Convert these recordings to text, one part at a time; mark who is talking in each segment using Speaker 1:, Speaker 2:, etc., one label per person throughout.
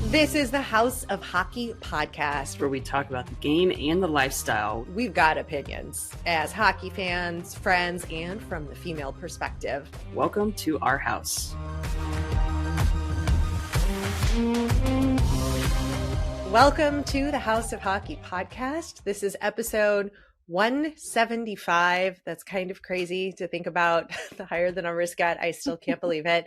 Speaker 1: This is the House of Hockey podcast,
Speaker 2: where we talk about the game and the lifestyle.
Speaker 1: We've got opinions as hockey fans, friends, and from the female perspective.
Speaker 2: Welcome to our house.
Speaker 1: Welcome to the House of Hockey podcast. This is episode 175. That's kind of crazy to think about. The higher the numbers get, I still can't believe it.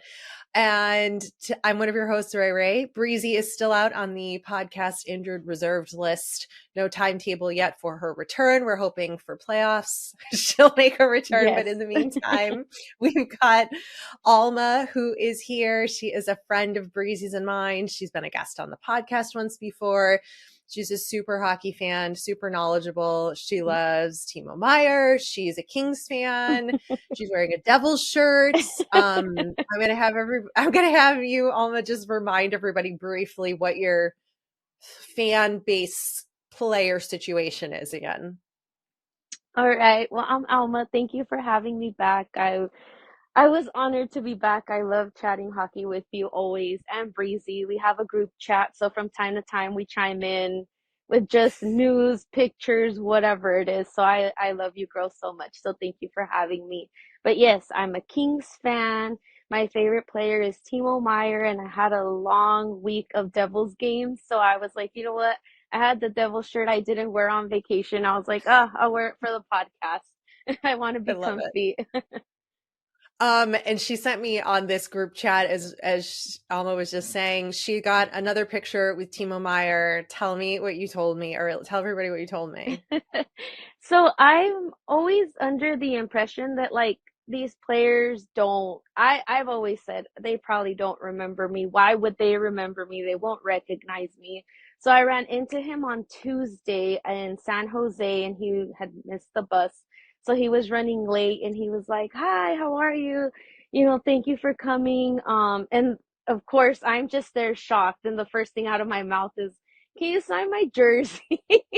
Speaker 1: And I'm one of your hosts, Rae. Breezy is still out on the podcast injured reserved list. No timetable yet for her return. We're hoping for playoffs. She'll make a return. Yes. But in the meantime, we've got Alma, who is here. She is a friend of Breezy's and mine. She's been a guest on the podcast once before. She's a super hockey fan, super knowledgeable. She loves Timo Meier. She's a Kings fan. She's wearing a Devils shirt. I'm gonna have you, Alma, just remind everybody briefly what your fan base player situation is again.
Speaker 3: All right. Well, I'm Alma. Thank you for having me back. I was honored to be back. I love chatting hockey with you always, and Breezy. We have a group chat, so from time to time we chime in with just news, pictures, whatever it is. So I love you girls so much. So thank you for having me. But yes, I'm a Kings fan. My favorite player is Timo Meier, and I had a long week of Devils games. So I was like, you know what? I had the Devils shirt I didn't wear on vacation. I was like, I'll wear it for the podcast. I want to be comfy.
Speaker 1: And she sent me on this group chat as Alma was just saying, she got another picture with Timo Meier. Tell me what you told me, or tell everybody what you told me.
Speaker 3: So I'm always under the impression that like these players I've always said they probably don't remember me. Why would they remember me? They won't recognize me. So I ran into him on Tuesday in San Jose, and he had missed the bus. So he was running late, and he was like, "Hi, how are you? Thank you for coming." And of course, I'm just there shocked. And the first thing out of my mouth is, "Can you sign my jersey?" He's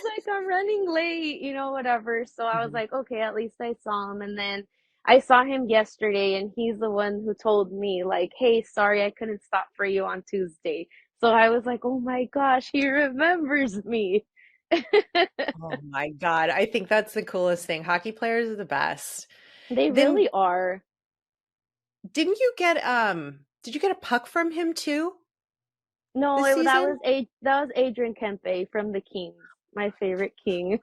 Speaker 3: like, "I'm running late, whatever." So I was like, okay, at least I saw him. And then I saw him yesterday, and he's the one who told me like, "Hey, sorry, I couldn't stop for you on Tuesday." So I was like, oh my gosh, he remembers me.
Speaker 1: Oh my God. I think that's the coolest thing. Hockey players are the best.
Speaker 3: They really are.
Speaker 1: Did you get a puck from him too?
Speaker 3: No, that was Adrian Kempe from the Kings, my favorite King.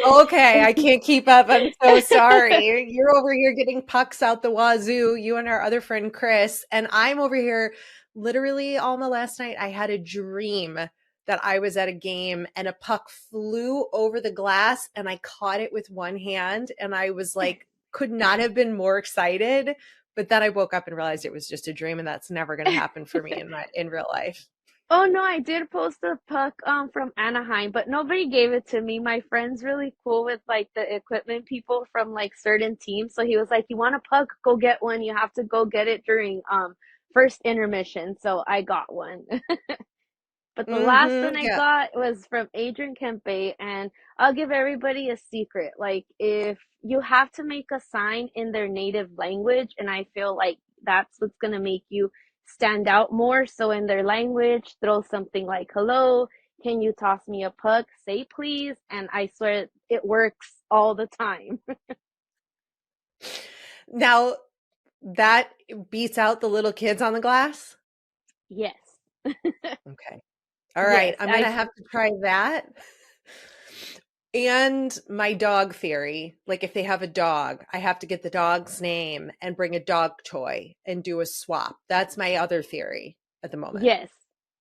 Speaker 1: Okay, I can't keep up. I'm so sorry. You're over here getting pucks out the wazoo, you and our other friend Chris, and I'm over here literally, Alma, last night I had a dream that I was at a game and a puck flew over the glass and I caught it with one hand, and I was like, could not have been more excited. But then I woke up and realized it was just a dream, and that's never going to happen for me in real life.
Speaker 3: Oh no, I did post a puck from Anaheim, but nobody gave it to me. My friend's really cool with like the equipment people from like certain teams. So he was like, "You want a puck? Go get one. You have to go get it during first intermission." So I got one. But the last one I got was from Adrian Kempe, and I'll give everybody a secret. Like, if you have to make a sign in their native language, and I feel like that's what's going to make you stand out more. So in their language, throw something like, "Hello, can you toss me a puck? Say please." And I swear it works all the time.
Speaker 1: Now, that beats out the little kids on the glass?
Speaker 3: Yes.
Speaker 1: Okay. All right. Yes, I'm going to have to try that. And my dog theory, like if they have a dog, I have to get the dog's name and bring a dog toy and do a swap. That's my other theory at the moment.
Speaker 3: Yes.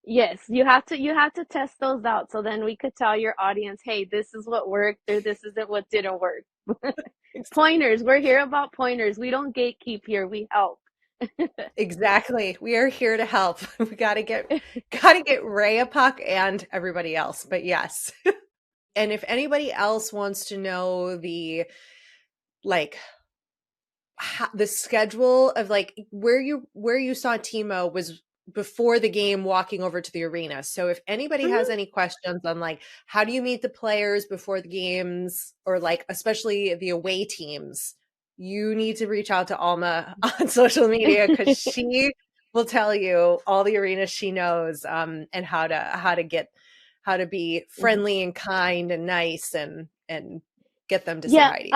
Speaker 3: You have to test those out, so then we could tell your audience, hey, this is what worked or this isn't what didn't work. Pointers. We're here about pointers. We don't gatekeep here. We help.
Speaker 1: Exactly. We are here to help. We gotta get Rae a puck and everybody else. But yes. And if anybody else wants to know the schedule of like where you saw Timo was before the game walking over to the arena. So if anybody has any questions on like how do you meet the players before the games, or like especially the away teams, you need to reach out to Alma on social media, because she will tell you all the arenas she knows, and how to be friendly and kind and nice and get them to say
Speaker 3: Yeah,
Speaker 1: hi to you.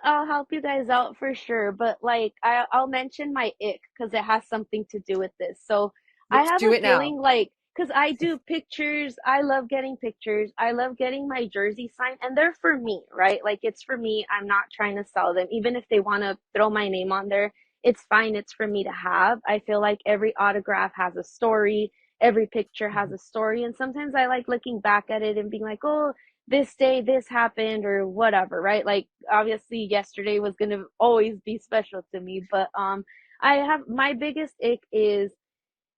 Speaker 3: I'll help you guys out for sure. But like I'll mention my ick because it has something to do with this. So I
Speaker 1: Let's
Speaker 3: have
Speaker 1: do
Speaker 3: a
Speaker 1: it now.
Speaker 3: feeling like because I do pictures, I love getting pictures. I love getting my jersey signed, and they're for me, right? Like it's for me. I'm not trying to sell them. Even if they want to throw my name on there, it's fine. It's for me to have. I feel like every autograph has a story. Every picture has a story, and sometimes I like looking back at it and being like, oh, this day this happened or whatever, right? Like obviously yesterday was going to always be special to me, but I have my biggest ick is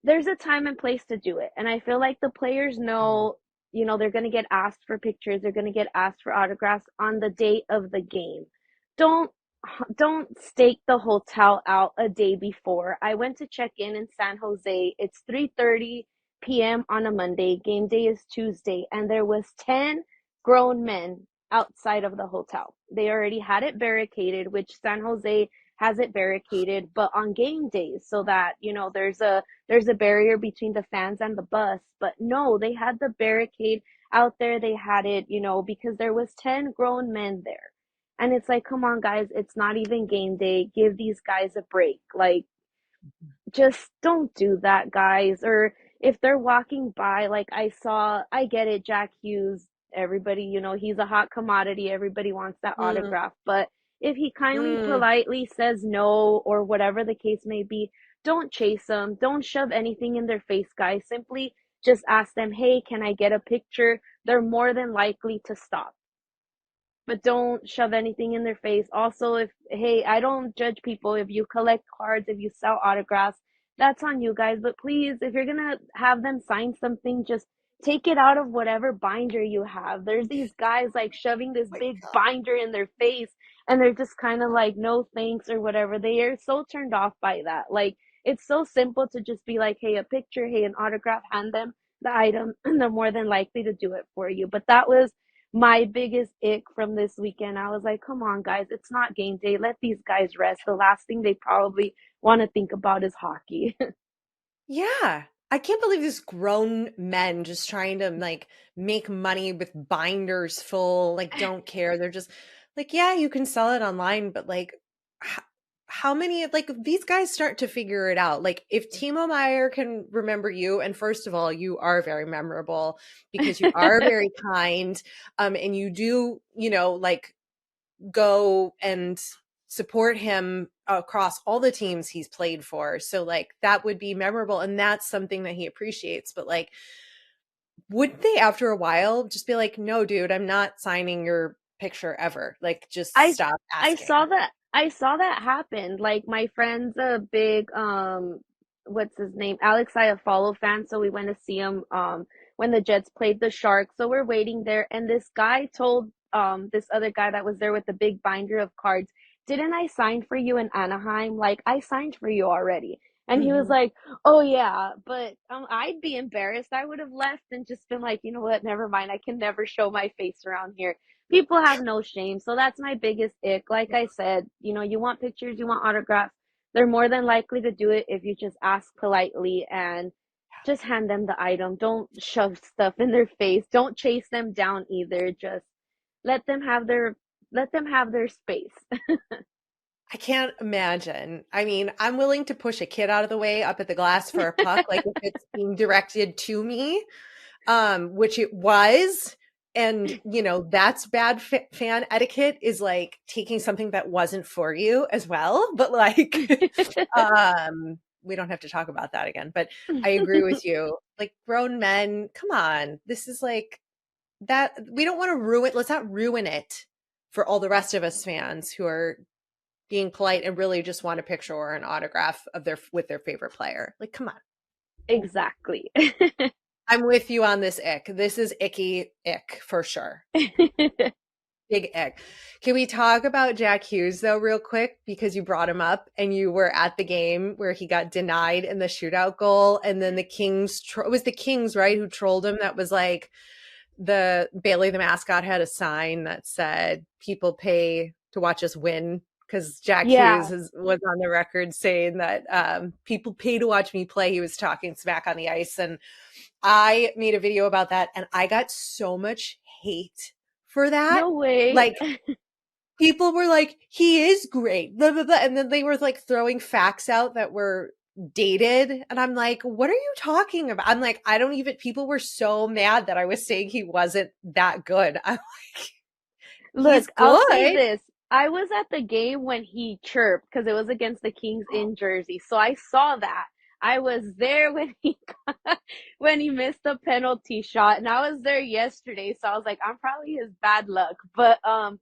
Speaker 3: there's a time and place to do it. And I feel like the players know, they're going to get asked for pictures, they're going to get asked for autographs on the day of the game. Don't don't stake the hotel out a day before. I went to check in San Jose. It's 3:30 p.m. on a Monday. Game day is Tuesday, and there was 10 grown men outside of the hotel. They already had it barricaded, which San Jose has it barricaded, but on game days so that, there's a barrier between the fans and the bus. But no, they had the barricade out there. They had it, because there was 10 grown men there. And it's like, come on, guys, it's not even game day. Give these guys a break. Like, just don't do that, guys. Or if they're walking by, like I get it, Jack Hughes, everybody, he's a hot commodity. Everybody wants that
Speaker 1: Mm,
Speaker 3: autograph. But if he kindly,
Speaker 1: mm.
Speaker 3: politely says no, or whatever the case may be, don't chase them. Don't shove anything in their face, guys. Simply just ask them, hey, can I get a picture? They're more than likely to stop, but don't shove anything in their face. Also, if, hey, I don't judge people. If you collect cards, if you sell autographs, that's on you guys. But please, if you're gonna have them sign something, just take it out of whatever binder you have. There's these guys like shoving this big binder in their face, and they're just kind of like, no thanks or whatever. They are so turned off by that. Like, it's so simple to just be like, hey, a picture, hey, an autograph, hand them the item, and they're more than likely to do it for you. But that was my biggest ick from this weekend. I was like, come on, guys, it's not game day. Let these guys rest. The last thing they probably want to think about is hockey.
Speaker 1: Yeah. I can't believe this grown men just trying to like make money with binders full, like don't care. They're just like, yeah, you can sell it online, but like how many of like these guys start to figure it out? Like if Timo Meier can remember you, and first of all, you are very memorable because you are very kind, and you do, like go and support him across all the teams he's played for. So like that would be memorable and that's something that he appreciates. But like wouldn't they after a while just be like, no, dude, I'm not signing your picture ever. Like just
Speaker 3: I
Speaker 1: stop
Speaker 3: I
Speaker 1: asking.
Speaker 3: saw that happen. Like my friend's a big what's his name? Alex Iafallo fan, so we went to see him when the Jets played the Sharks. So we're waiting there and this guy told this other guy that was there with the big binder of cards, "Didn't I sign for you in Anaheim? Like I signed for you already." And he was
Speaker 1: Mhm.
Speaker 3: like, "Oh yeah, but I'd be embarrassed. I would have left and just been like, you know what? Never mind. I can never show my face around here." People have no shame. So that's my biggest ick. Like I said, you want pictures, you want autographs. They're more than likely to do it if you just ask politely and just hand them the item. Don't shove stuff in their face. Don't chase them down either. Just let them have their space.
Speaker 1: I can't imagine. I mean, I'm willing to push a kid out of the way up at the glass for a puck, like if it's being directed to me, which it was. And, that's bad fan etiquette is like taking something that wasn't for you as well. But like, we don't have to talk about that again. But I agree with you. Like grown men, come on. This is like that. We don't want to let's not ruin it for all the rest of us fans who are being polite and really just want a picture or an autograph of with their favorite player. Like, come on.
Speaker 3: Exactly.
Speaker 1: I'm with you on this ick. This is icky ick for sure. Big ick. Can we talk about Jack Hughes though, real quick? Because you brought him up and you were at the game where he got denied in the shootout goal. And then the Kings, it was the Kings, right, who trolled him. That was like the Bailey, the mascot, had a sign that said, people pay to watch us win because Jack
Speaker 3: Yeah.
Speaker 1: Hughes was on the record saying that people pay to watch me play. He was talking smack on the ice. And I made a video about that, and I got so much hate for that.
Speaker 3: No way.
Speaker 1: Like, people were like, he is great, blah, blah, blah. And then they were like throwing facts out that were dated. And I'm like, what are you talking about? I'm like, I don't even, people were so mad that I was saying he wasn't that good. I'm like, he's
Speaker 3: Look, I'll say
Speaker 1: good.
Speaker 3: this. I was at the game when he chirped because it was against the Kings in Jersey. So I saw that. I was there when when he missed the penalty shot, and I was there yesterday. So I was like, I'm probably his bad luck. But I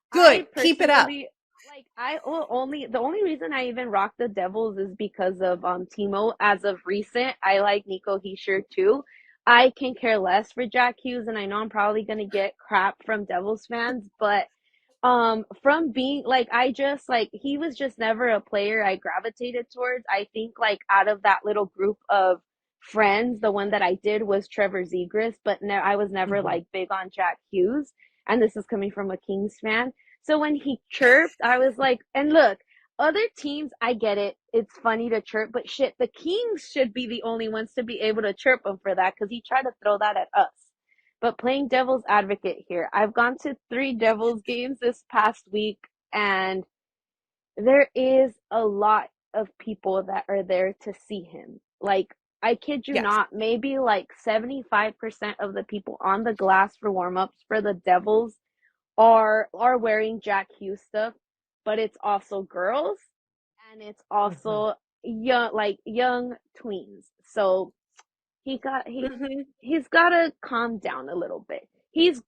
Speaker 1: Good. Keep it up.
Speaker 3: personally like the only reason I even rock the Devils is because of Timo. As of recent, I like Nico Hischier too. I can care less for Jack Hughes, and I know I'm probably gonna get crap from Devils fans, but from being like, I just like, he was just never a player I gravitated towards. I think like out of that little group of friends, the one that I did was Trevor Zegras, but I was never
Speaker 1: Mhm.
Speaker 3: like big on Jack Hughes, and this is coming from a Kings fan. So when he chirped, I was like, and look, other teams, I get it. It's funny to chirp, but shit, the Kings should be the only ones to be able to chirp him for that because he tried to throw that at us. But playing devil's advocate here, I've gone to 3 Devils games this past week, and there is a lot of people that are there to see him. Like, I kid you
Speaker 1: Yes.
Speaker 3: not, maybe like 75% of the people on the glass for warm-ups for the Devils are wearing Jack Hughes stuff, but it's also girls and it's
Speaker 1: Mhm.
Speaker 3: also young tweens. So he got
Speaker 1: Mhm.
Speaker 3: he's got to calm down a little bit. He's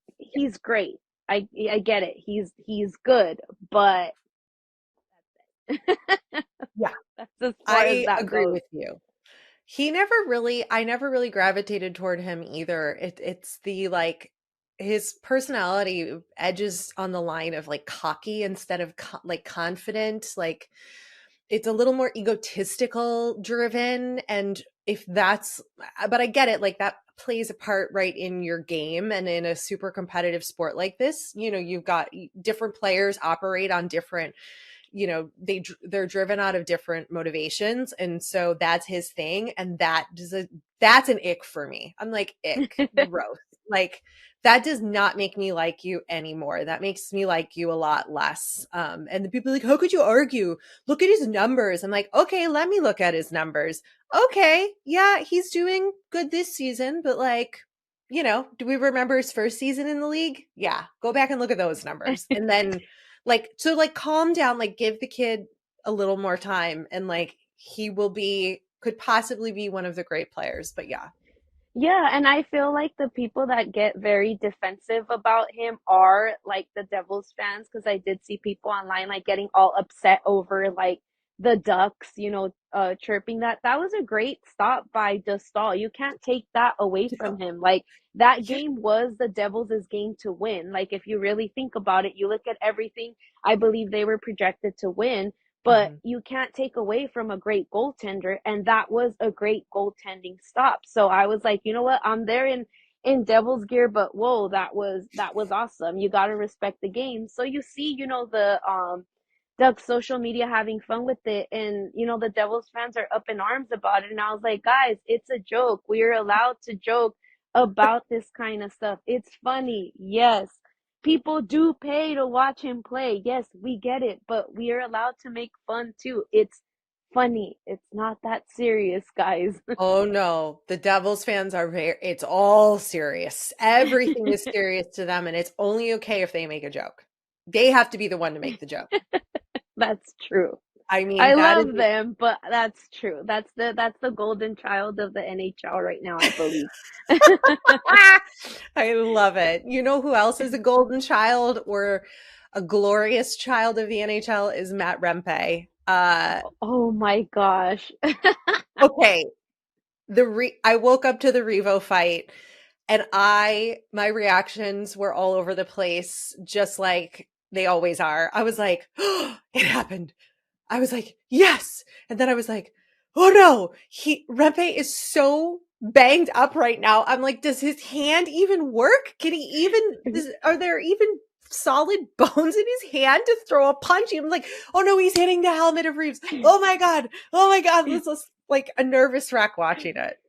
Speaker 3: great. I get it. He's good, but
Speaker 1: Yeah,
Speaker 3: that's as far as
Speaker 1: I
Speaker 3: that
Speaker 1: agree
Speaker 3: goes.
Speaker 1: with you. I never really gravitated toward him either. It's the like, his personality edges on the line of like cocky instead of like confident. Like, it's a little more egotistical driven. And if that's, but I get it. Like, that plays a part right in your game, and in a super competitive sport like this, you've got different players operate on different, they're driven out of different motivations, and so that's his thing, and that's an ick for me. I'm like, ick, gross. Like, that does not make me like you anymore. That makes me like you a lot less. And the people are like, how could you argue? Look at his numbers. I'm like, okay, let me look at his numbers. Okay, yeah, he's doing good this season, but like, do we remember his first season in the league? Yeah, go back and look at those numbers. And then like, so like, calm down, like, give the kid a little more time, and like, could possibly be one of the great players. But yeah.
Speaker 3: Yeah, and I feel like the people that get very defensive about him are like the Devils fans, because I did see people online like getting all upset over like the Ducks, chirping that. That was a great stop by Dostal. You can't take that away
Speaker 1: Yeah.
Speaker 3: from him. Like, that
Speaker 1: Yeah.
Speaker 3: game was the Devils' game to win. Like, if you really think about it, you look at everything, I believe they were projected to win, but
Speaker 1: Mhm.
Speaker 3: you can't take away from a great goaltender, and that was a great goaltending stop. So I was like, you know what, I'm there in Devil's gear, but whoa, that was awesome. You got to respect the game. So you see, the Ducks social media having fun with it, and the Devils fans are up in arms about it, and I was like, guys, it's a joke. We're allowed to joke about this kind of stuff. It's funny, yes. People do pay to watch him play. Yes, we get it, but we are allowed to make fun too. It's funny. It's not that serious, guys.
Speaker 1: Oh no, the Devils fans are it's all serious. Everything is serious to them, and it's only okay if they make a joke. They have to be the one to make the joke.
Speaker 3: That's true.
Speaker 1: I mean,
Speaker 3: I
Speaker 1: that is
Speaker 3: love them, but that's true. That's the golden child of the NHL right now, I believe.
Speaker 1: I love it. You know who else is a golden child, or a glorious child of the NHL, is Matt Rempe.
Speaker 3: Oh my gosh.
Speaker 1: Okay, I woke up to the Revo fight, and my reactions were all over the place, just like they always are. I was like, oh, it happened. I was like, yes. And then I was like, oh no, Rempe is so banged up right now. I'm like, does his hand even work? Can he even, are there even solid bones in his hand to throw a punch. I'm like, oh no, he's hitting the helmet of Reaves. Oh my God. This was like a nervous wreck watching it.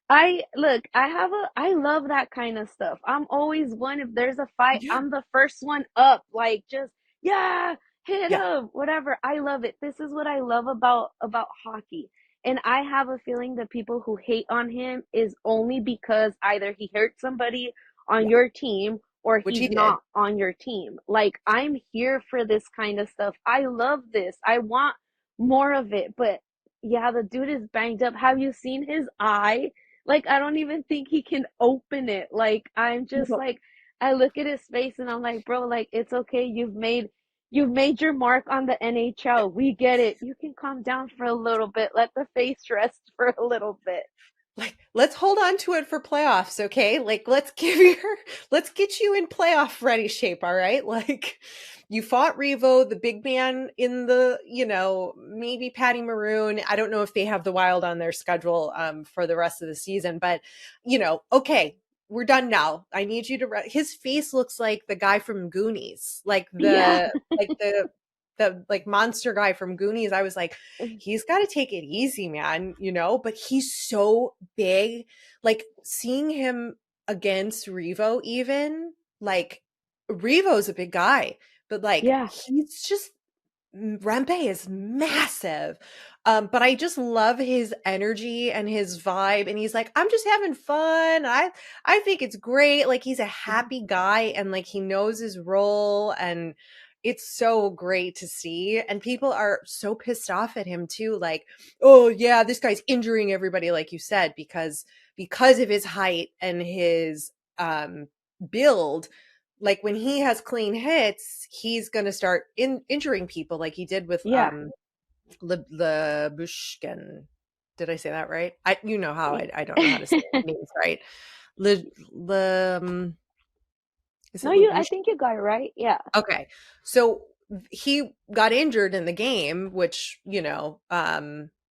Speaker 3: I love that kind of stuff. I'm always one, if there's a fight,
Speaker 1: Yeah.
Speaker 3: I'm the first one up, like just, yeah, hit
Speaker 1: Yeah.
Speaker 3: him, whatever. I love it. This is what I love about hockey. And I have a feeling that people who hate on him is only because either he hurt somebody on
Speaker 1: Yeah.
Speaker 3: your team or
Speaker 1: Which he
Speaker 3: he's
Speaker 1: did.
Speaker 3: not on your team. Like, I'm here for this kind of stuff. I love this. I want more of it. But yeah, the dude is banged up. Have you seen his eye? Like, I don't even think he can open it. Like, I'm just like, I look at his face and I'm like, bro, like, it's okay. You've made your mark on the NHL. We get it. You can calm down for a little bit. Let the face rest for a little bit.
Speaker 1: Like, let's hold on to it for playoffs, okay? Like, let's get you in playoff ready shape, all right? Like, you fought Revo, the big man in the, maybe Patty Maroon. I don't know if they have the Wild on their schedule for the rest of the season, but, okay, we're done now. I need you to, his face looks like the guy from Goonies, like
Speaker 3: Yeah.
Speaker 1: the like monster guy from Goonies. I was like, he's got to take it easy, man, but he's so big. Like, seeing him against Revo, even, like, Revo's a big guy, but like,
Speaker 3: Yeah.
Speaker 1: he's just, Rempe is massive. But I just love his energy and his vibe. And he's like, I'm just having fun. I think it's great. Like, he's a happy guy and like he knows his role, and it's so great to see. And people are so pissed off at him too. Like, oh yeah, this guy's injuring everybody, like you said, because of his height and his build. Like, when he has clean hits, he's going to start injuring people like he did with
Speaker 3: Yeah.
Speaker 1: Lebushkin. Did I say that right? You know how I don't know how to say names right. Le, is it
Speaker 3: No, I
Speaker 1: Lebushkin?
Speaker 3: think you got it right. Yeah.
Speaker 1: Okay. So he got injured in the game, which,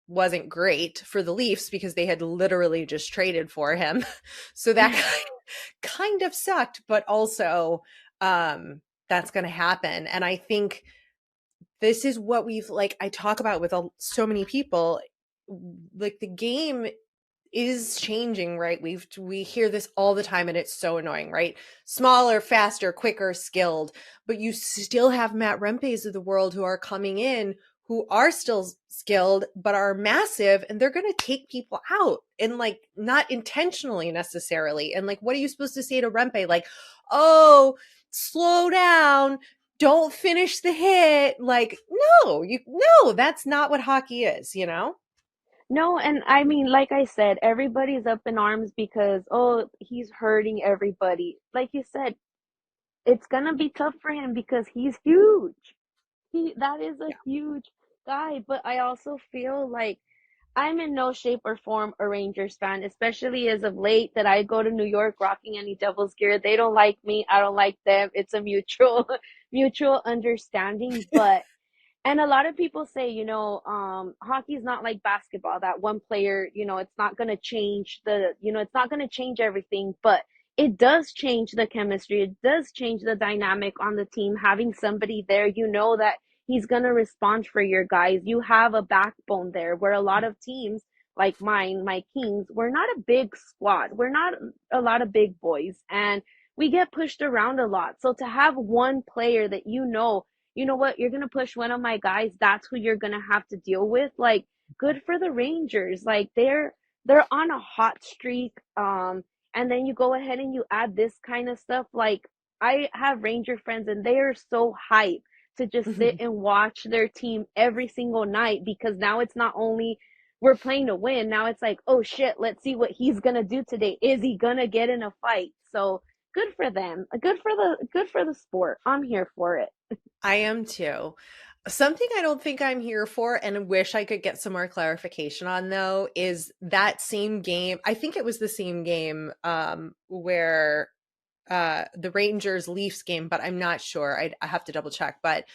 Speaker 1: wasn't great for the Leafs because they had literally just traded for him. So that kind of sucked, but also that's going to happen. And I think this is what I talk about with so many people. Like, the game is changing, right? We hear this all the time and it's so annoying, right? Smaller, faster, quicker, skilled, but you still have Matt Rempes of the world who are coming in, who are still skilled but are massive, and they're going to take people out, and like, not intentionally necessarily. And like, what are you supposed to say to Rempe? Like, oh, slow down, don't finish the hit. Like, no, that's not what hockey is,
Speaker 3: No, and I mean, like I said, everybody's up in arms because, oh, he's hurting everybody. Like you said, it's gonna be tough for him because he's huge. That is a huge guy, but I also feel like I'm in no shape or form a Rangers fan, especially as of late that I go to New York rocking any Devils gear. They don't like me, I don't like them. It's a mutual mutual understanding, but and a lot of people say, hockey is not like basketball, that one player, it's not going to change it's not going to change everything, but it does change the chemistry. It does change the dynamic on the team. Having somebody there, that he's going to respond for your guys. You have a backbone there where a lot of teams like my Kings, we're not a big squad. We're not a lot of big boys, and we get pushed around a lot. So to have one player that what, you're going to push one of my guys, that's who you're going to have to deal with. Like, good for the Rangers. Like, they're on a hot streak. And then you go ahead and you add this kind of stuff. Like, I have Ranger friends and they are so hyped to just sit and watch their team every single night, because now it's not only we're playing to win. Now it's like, oh shit, let's see what he's going to do today. Is he going to get in a fight? So good for them. Good for the sport. I'm here for it.
Speaker 1: I am too. Something I don't think I'm here for and wish I could get some more clarification on, though, is that same game. I think it was the same game where the Rangers Leafs game, but I'm not sure. I have to double check. But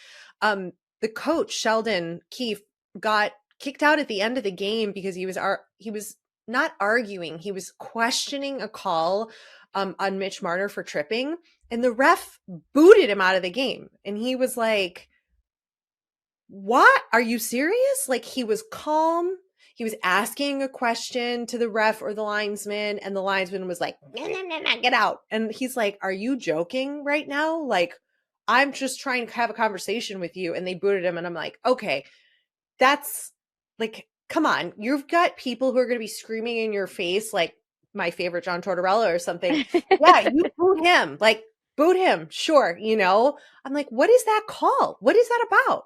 Speaker 1: the coach, Sheldon Keefe, got kicked out at the end of the game because he was not arguing. He was questioning a call on Mitch Marner for tripping. and the ref booted him out of the game. And he was like, what? Are you serious? Like, he was calm. He was asking a question to the ref or the linesman, and the linesman was like, nah, nah, nah, nah, get out. And he's like, are you joking right now? Like, I'm just trying to have a conversation with you. And they booted him. And I'm like, okay, that's like, come on. You've got people who are going to be screaming in your face, like my favorite John Tortorella or something. Yeah, you boot him. Like, boot him. Sure. You know, I'm like, what is that call? What is that about?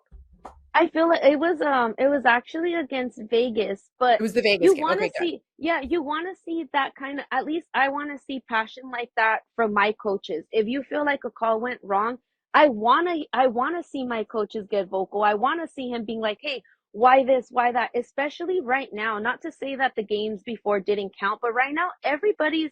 Speaker 3: I feel like it was actually against Vegas, but
Speaker 1: It was the Vegas
Speaker 3: you
Speaker 1: game.
Speaker 3: want to
Speaker 1: Okay, good.
Speaker 3: see, yeah, you want to see that kind of, at least I want to see passion like that from my coaches. If you feel like a call went wrong, I want to see my coaches get vocal. I want to see him being like, "Hey, why this, why that?" Especially right now, not to say that the games before didn't count, but right now everybody's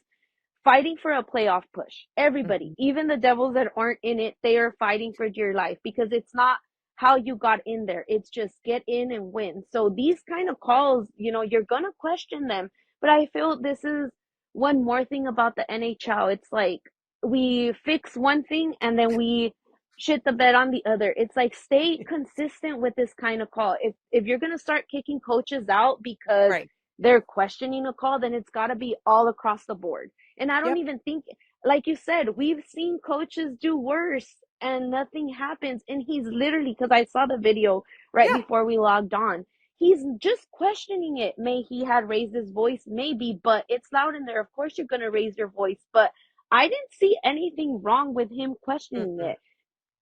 Speaker 3: fighting for a playoff push. Everybody,
Speaker 1: Mhm.
Speaker 3: even the Devils that aren't in it, they are fighting for dear life because it's not how you got in there. It's just get in and win. So these kind of calls, you're going to question them. But I feel this is one more thing about the NHL. It's like we fix one thing and then we shit the bed on the other. It's like stay consistent with this kind of call. If you're going to start kicking coaches out because
Speaker 1: Right.
Speaker 3: they're questioning a call, then it's got to be all across the board. And I don't
Speaker 1: Yep.
Speaker 3: even think, like you said, we've seen coaches do worse and nothing happens. And he's literally, because I saw the video right
Speaker 1: Yeah.
Speaker 3: before we logged on, he's just questioning it. May he had raised his voice, maybe, but it's loud in there. Of course, you're going to raise your voice. But I didn't see anything wrong with him questioning
Speaker 1: Mm-mm.
Speaker 3: it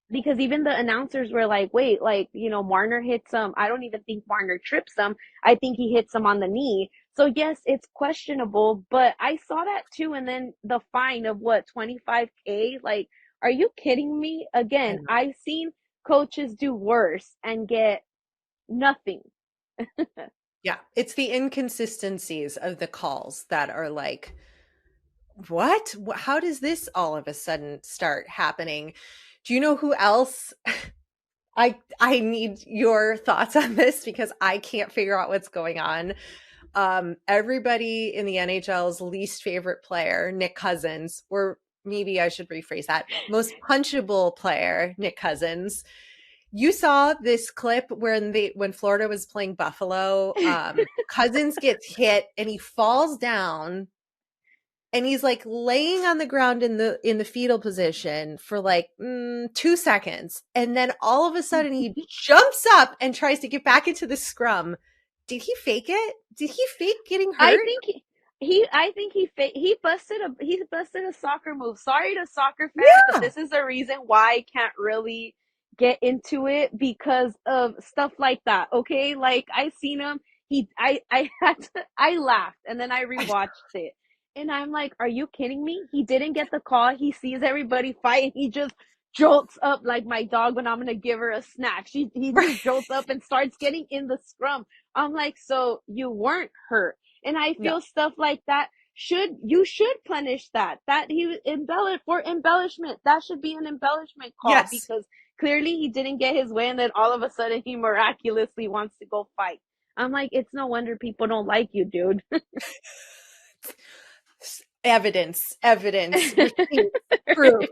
Speaker 3: because even the announcers were like, wait, like, Marner hits him. I don't even think Marner trips him. I think he hits him on the knee. So yes, it's questionable, but I saw that too. And then the fine of what, 25K? Like, are you kidding me?
Speaker 1: I
Speaker 3: Again,
Speaker 1: know.
Speaker 3: I've seen coaches do worse and get nothing.
Speaker 1: Yeah. It's the inconsistencies of the calls that are like, what? How does this all of a sudden start happening? Do you know who else? I need your thoughts on this because I can't figure out what's going on. Everybody in the NHL's least favorite player, Nick Cousins, or maybe I should rephrase that, most punchable player, Nick Cousins. You saw this clip when Florida was playing Buffalo. Cousins gets hit and he falls down and he's like laying on the ground in the fetal position for like 2 seconds, and then all of a sudden he jumps up and tries to get back into the scrum. Did he fake it? Did he fake getting
Speaker 3: I
Speaker 1: hurt?
Speaker 3: think I think he busted a soccer move. Sorry to soccer fans, but
Speaker 1: Yeah.
Speaker 3: this is the reason why I can't really get into it because of stuff like that. Okay, like I seen him. I had to I laughed and then I rewatched it, and I'm like, are you kidding me? He didn't get the call. He sees everybody fight and he just jolts up like my dog when I'm gonna give her a snack. He
Speaker 1: Right.
Speaker 3: just jolts up and starts getting in the scrum. I'm like, so you weren't hurt. And I
Speaker 1: No.
Speaker 3: feel stuff like that should punish that. That he embellished for embellishment. That should be an embellishment call
Speaker 1: Yes.
Speaker 3: because clearly he didn't get his way and then all of a sudden he miraculously wants to go fight. I'm like, it's no wonder people don't like you, dude.
Speaker 1: Evidence, receipts, proof,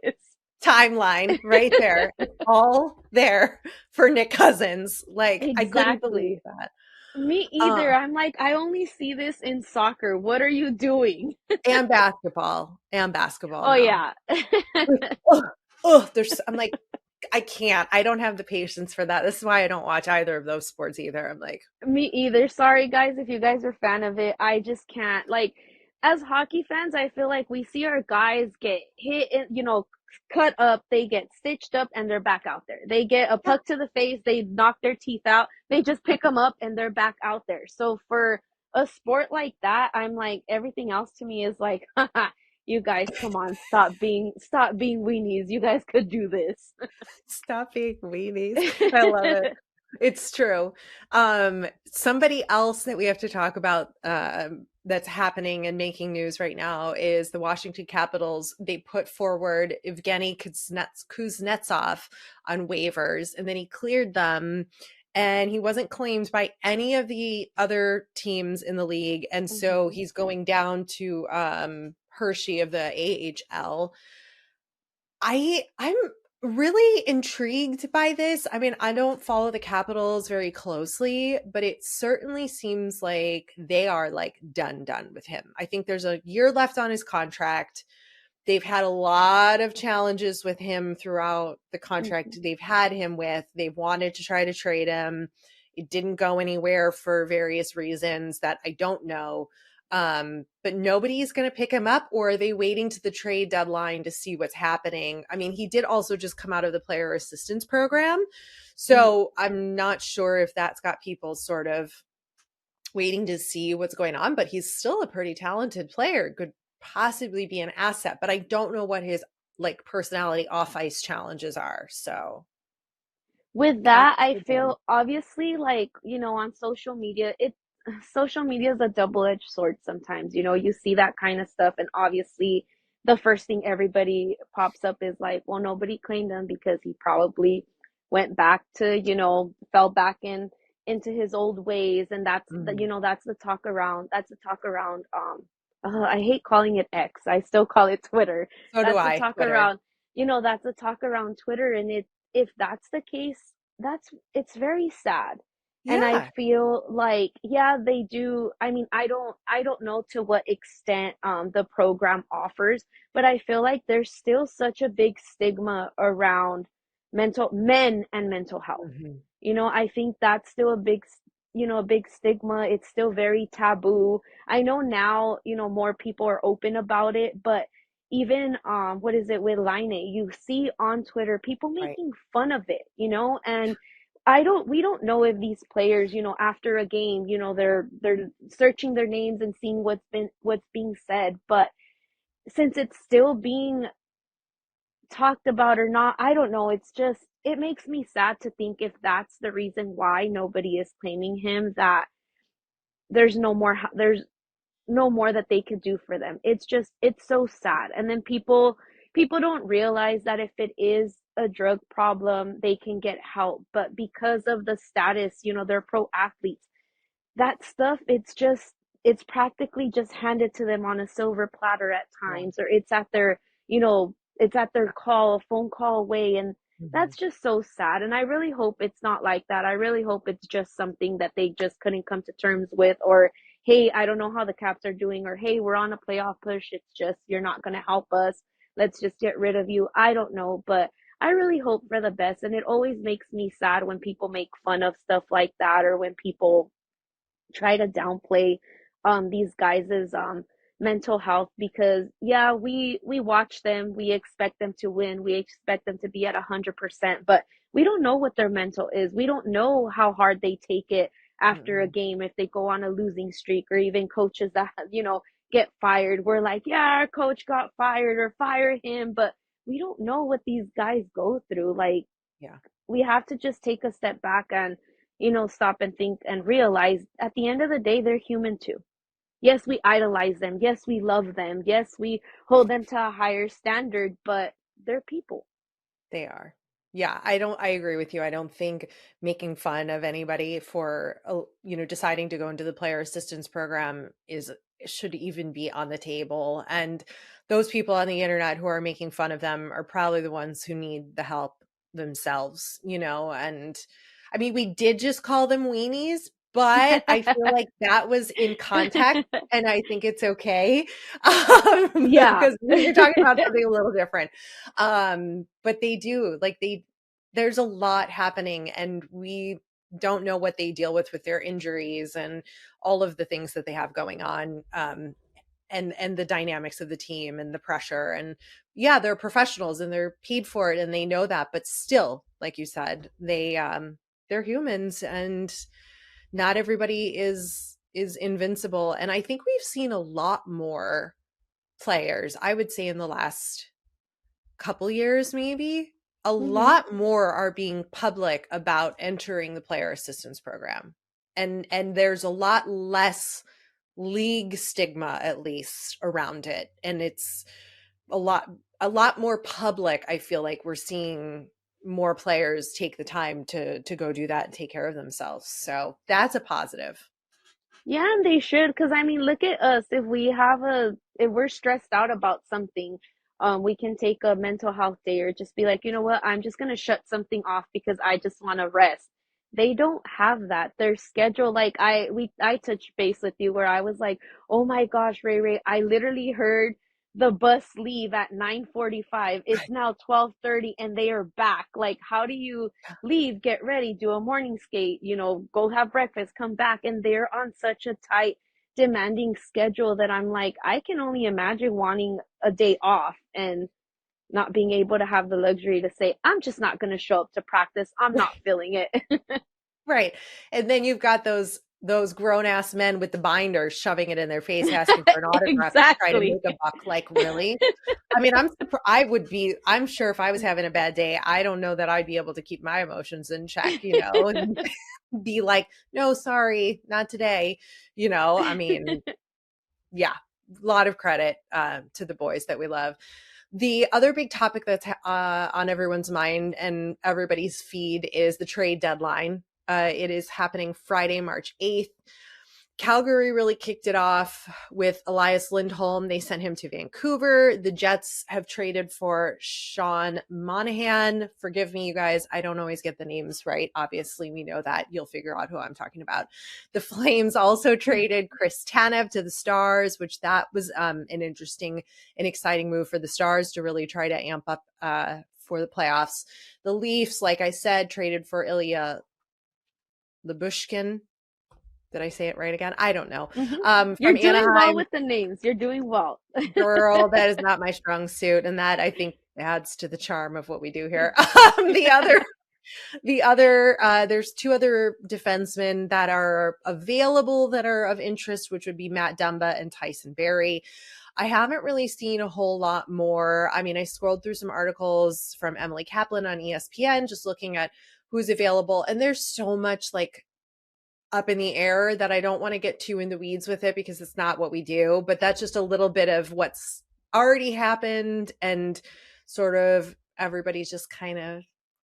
Speaker 1: timeline right there. It's all there for Nick Cousins. Like, I couldn't believe
Speaker 3: Exactly.
Speaker 1: that.
Speaker 3: Me
Speaker 1: Uh,
Speaker 3: either. I'm like, I only see this in soccer. What are you doing?
Speaker 1: and basketball
Speaker 3: Oh
Speaker 1: now.
Speaker 3: yeah.
Speaker 1: Like, oh, I'm like, I can't. I don't have the patience for that. This is why I don't watch either of those sports either. I'm like,
Speaker 3: Me either. Sorry, guys, if you guys are a fan of it. I just can't. Like, as hockey fans, I feel like we see our guys get hit, cut up, they get stitched up, and they're back out there. They get a
Speaker 1: yeah,
Speaker 3: puck to the face, they knock their teeth out, they just pick them up, and they're back out there. So for a sport like that, I'm like, everything else to me is like, haha, you guys, come on, stop being weenies. You guys could do this.
Speaker 1: stop being weenies. I love it. It's true. Somebody else that we have to talk about that's happening and making news right now is the Washington Capitals. They put forward Evgeny Kuznetsov on waivers, and then he cleared them, and he wasn't claimed by any of the other teams in the league, and so
Speaker 3: Mhm.
Speaker 1: he's going down to Hershey of the AHL. I'm really intrigued by this. I mean, I don't follow the Capitals very closely, but it certainly seems like they are like done with him. I think there's a year left on his contract. They've had a lot of challenges with him throughout the contract they've had him with. They've wanted to try to trade him. It didn't go anywhere for various reasons that I don't know. But nobody's going to pick him up, or are they waiting to the trade deadline to see what's happening? I mean, he did also just come out of the player assistance program. So I'm not sure if that's got people sort of waiting to see what's going on, but he's still a pretty talented player, could possibly be an asset, but I don't know what his like personality off ice challenges are. So
Speaker 3: With
Speaker 1: kind
Speaker 3: that, I
Speaker 1: of
Speaker 3: feel obviously like, on social media, social media is a double-edged sword sometimes. You see that kind of stuff, and obviously the first thing everybody pops up is like, well, nobody claimed him because he probably went back to, fell back into his old ways, and that's the talk around. That's the talk around. I hate calling it X. I still call it Twitter.
Speaker 1: So do
Speaker 3: That's the
Speaker 1: I.
Speaker 3: talk
Speaker 1: Twitter.
Speaker 3: around. That's the talk around Twitter, and if that's the case, it's very sad. And I
Speaker 1: Yeah.
Speaker 3: feel like, yeah, they do. I mean, I don't know to what extent the program offers, but I feel like there's still such a big stigma around mental men and mental health.
Speaker 1: Mhm.
Speaker 3: I think that's still a big stigma. It's still very taboo. I know now, more people are open about it, but even what is it with Line, you see on Twitter people
Speaker 1: Right.
Speaker 3: making fun of it, and we don't know if these players, after a game, they're searching their names and seeing what's being said, but since it's still being talked about or not, I don't know. It makes me sad to think if that's the reason why nobody is claiming him, that there's no more that they could do for them. It's so sad. And then people don't realize that if it is a drug problem, they can get help. But because of the status, they're pro athletes, that stuff, it's practically just handed to them on a silver platter at
Speaker 1: Yeah.
Speaker 3: times, or it's at their phone call away, and
Speaker 1: Mhm.
Speaker 3: that's just so sad. And I really hope it's not like that. I really hope it's just something that they just couldn't come to terms with, or hey, I don't know how the Caps are doing, or hey, we're on a playoff push, it's just you're not going to help us, let's just get rid of you. I don't know, but I really hope for the best. And it always makes me sad when people make fun of stuff like that, or when people try to downplay these guys' mental health, because yeah, we watch them, we expect them to win, we expect them to be at 100%, but we don't know what their mental is. We don't know how hard they take it after a
Speaker 1: Mhm.
Speaker 3: game, if they go on a losing streak, or even coaches that get fired. We're like, yeah, our coach got fired, or fire him, but we don't know what these guys go through. Like,
Speaker 1: Yeah.
Speaker 3: we have to just take a step back and stop and think and realize at the end of the day they're human too. Yes, we idolize them, yes, we love them, yes, we hold them to a higher standard, but they're people.
Speaker 1: They are. Yeah, I agree with you. I don't think making fun of anybody for deciding to go into the player assistance program is should even be on the table. And those people on the internet who are making fun of them are probably the ones who need the help themselves, and I mean, we did just call them weenies, but I feel like that was in context, and I think it's okay.
Speaker 3: Yeah.
Speaker 1: Because we were talking about something a little different. But they do, like, there's a lot happening, and we don't know what they deal with their injuries and all of the things that they have going on. And the dynamics of the team and the pressure, and yeah, they're professionals and they're paid for it and they know that, but still, like you said, they're humans, and not everybody is invincible. And I think we've seen a lot more players, I would say in the last couple years, maybe a
Speaker 3: Hmm.
Speaker 1: lot more are being public about entering the player assistance program. And there's a lot less league stigma, at least, around it. And it's a lot more public. I feel like we're seeing more players take the time to go do that and take care of themselves. So that's a positive.
Speaker 3: Yeah, and they should, because I mean, look at us. If we're stressed out about something, we can take a mental health day or just be like, you know what, I'm just going to shut something off because I just want to rest. They don't have that. Their schedule, like I touched base with you where I was like, oh my gosh, Ray, I literally heard the bus leave at 9:45. It's now 12:30 and they are back. Like, how do you leave, get ready, do a morning skate, go have breakfast, come back? And they're on such a tight, demanding schedule that I'm like, I can only imagine wanting a day off and not being able to have the luxury to say, I'm just not going to show up to practice. I'm not feeling it.
Speaker 1: Right. And then you've got those grown ass men with the binder shoving it in their face, asking for an autograph to try to
Speaker 3: Exactly.
Speaker 1: make a buck. Like, really? I mean, I'm sure if I was having a bad day, I don't know that I'd be able to keep my emotions in check, and be like, no, sorry, not today. I mean, yeah, a lot of credit to the boys that we love. The other big topic that's on everyone's mind and everybody's feed is the trade deadline. It is happening Friday, March 8th. Calgary really kicked it off with Elias Lindholm. They sent him to Vancouver. The Jets have traded for Sean Monahan. Forgive me, you guys. I don't always get the names right. Obviously, we know that. You'll figure out who I'm talking about. The Flames also traded Chris Tanev to the Stars, which that was an interesting and exciting move for the Stars to really try to amp up for the playoffs. The Leafs, like I said, traded for Ilya Lyubushkin. Did I say it right again? I don't know.
Speaker 3: Mm-hmm. You're doing
Speaker 1: Anaheim,
Speaker 3: well with the names. You're doing well.
Speaker 1: Girl, that is not my strong suit. And that, I think, adds to the charm of what we do here. There's two other defensemen that are available that are of interest, which would be Matt Dumba and Tyson Barrie. I haven't really seen a whole lot more. I mean, I scrolled through some articles from Emily Kaplan on ESPN, just looking at who's available. And there's so much like up in the air that I don't want to get too in the weeds with it because it's not what we do, but that's just a little bit of what's already happened and sort of everybody's just kind of